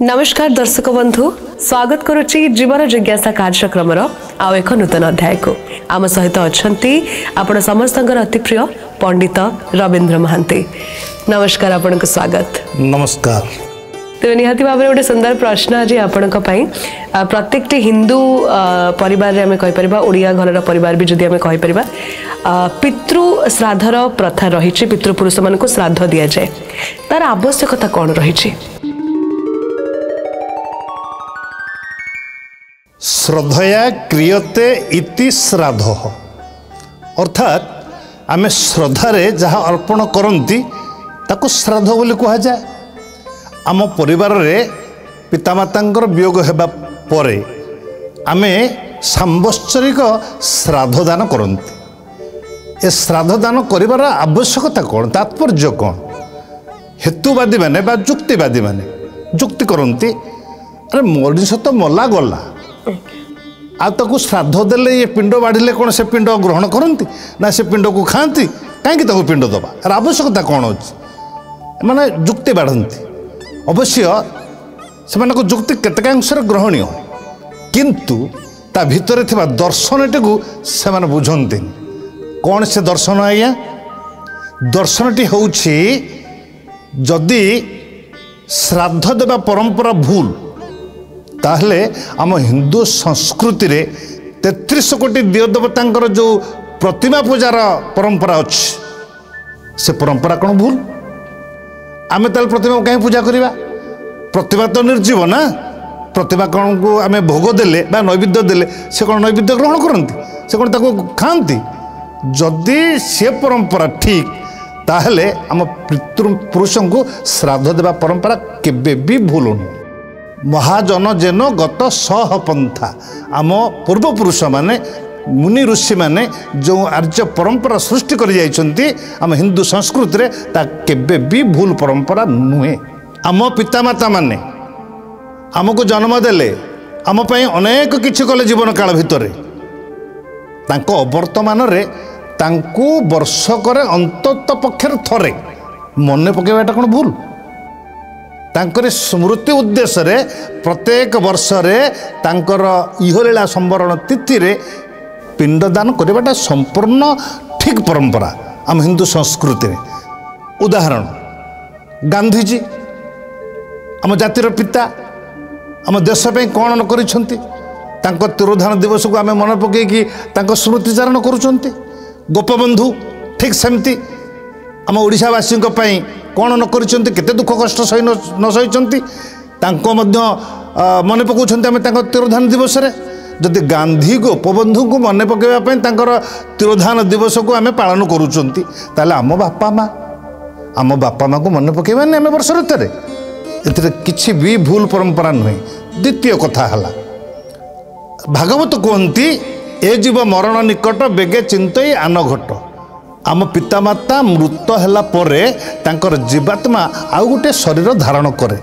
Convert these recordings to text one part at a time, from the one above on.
नमस्कार दर्शक बंधु स्वागत करुच्ची जीवन जिज्ञासा कार्यक्रम आउ एक नूतन अध्याय को आम सहित अच्छा आपण समस्त अति प्रिय पंडित रवींद्र महांती। नमस्कार आपण को स्वागत। नमस्कार। तेज निहाती भाव गोटे सुंदर प्रश्न आज आपण प्रत्येक हिंदू परिवार रे आमे कहि परिबा ओडिया घर परिवार भी जदि आमे कहि परिबा पितृ श्राद्धर प्रथा रही पितृपुरुष मान को श्राद्ध दिया जाए तार आवश्यकता कौन रही? श्रद्धया क्रियते इति श्राद्ध अर्थात आमे श्रद्धारे जहाँ अर्पण करती ताको श्राद्ध बोली कह जाए। आम परिवार रे पितामातांकर वियोग हेबा परे आमे सांवत्सरिक श्राद्ध दान करती। ए श्राद्ध दान करिवार आवश्यकता कौन, तात्पर्य कौन? हेतुवादी माने बा जुक्तिवादी माने जुक्ति करती अरे मनीष तो मला गला आपको श्राद्ध देले ये पिंड बाढ़े कौन से पिंड ग्रहण करती ना से पिंड को खाती कहीं पिंड दबा अरे आवश्यकता कौन अच्छे माने जुक्ति बाढ़ती। अवश्य से जुक्ति केतकांश ग्रहणीय किंतु ता भितर थिबा दर्शनटी को से बुझंती कौन से दर्शन आज्ञा दर्शनटी होउछि जदि श्राद्ध देवा परंपरा भूल ताहले आम हिंदू संस्कृति रे 33 कोटी दिव देवता जो प्रतिमा पूजार परंपरा अच्छी से परंपरा कौन भूल? आमे ताल प्रतिमा कहीं पूजा करिबा? प्रतिमा तो निर्जीव ना। प्रतिमा कौन को आमे भोग देले बा नैवेद्य देले से कौन नैवेद्य ग्रहण करती से कौन ताको खाती? जदि से परंपरा ठीक ताहले आम पितृपुरुषों को श्राद्ध देवा परंपरा केबे भी भूल नहीं। महाजन जेन गत सह पंथा आम पूर्वपुरुष माने मुनि ऋषि माने जो आर्य परंपरा सृष्टि कर जाइछन्ति आम हिंदू संस्कृति रे ता केबे भी भूल परंपरा नुहे। आम पितामाता माने आमको जन्म देले आम पई अनेक किछि कले जीवन काल भितरे तांको अवर्तमान रे तांको वर्षकरे अंतत पक्षर थरे मने पकेबाटा कोन भूल? तांकर स्मृति उद्देश्य रे प्रत्येक वर्ष रे तांकर इहलीला संवरण तिथि रे पिंडदान करवाटा संपूर्ण ठीक परंपरा आम हिंदू संस्कृति रे। उदाहरण गांधीजी आम जातिर पिता आम देश पे कौन न करिसंती तांको तिरोधान दिवस को आम मन पकईकि तांको स्मृतिचारण करुचंती। गोपबंधु ठीक सेमती आम ओडिशावासी कौन न करिसंती केते दुख कष्ट सही न सहीचंती तांको मध्य मन पकाउछंती आम तांको तिरोधान दिवस रे। जदि गांधी गोपबंधु को मन पकेबा तांकर तिरोधान दिवस को आम पालन करुचंती ताले आम बापा माँ को मन पकेबानी आम वर्ष ऋतुरे एथिरे किछि भी भूल परंपरा नुहे। द्वितीय कथा हला भागवत कहती ए जीव मरण निकट बेगे चिंतई आन घट। आम पितामाता मृत हैला परे तांकर जीवात्मा आउ गोटे शरीर धारण करे।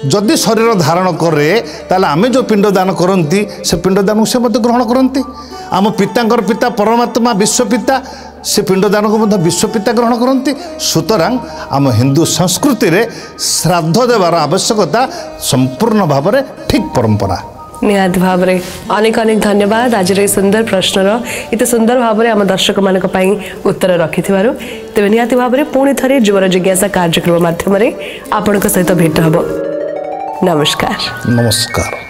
जदि शरीर धारण करे ताले आमे जो पिंड दान करती से पिंड दान से मत ग्रहण करती। आम पितांकर पिता परमात्मा विश्वपिता से पिंड दान को मत विश्वपिता ग्रहण करती। सुतरां आम हिंदू संस्कृति रे श्राद्ध देवार आवश्यकता संपूर्ण भाव में ठीक परंपरा। निहात भाव रे अनेक अनेक धन्यवाद आज सुंदर प्रश्नर इते सुंदर भाव में आम दर्शक मान उत्तर रखि तेज निहाती भाव में पुणी थे जीवन जिज्ञासा कार्यक्रम माध्यम आपण सहित भेट हम। नमस्कार। नमस्कार।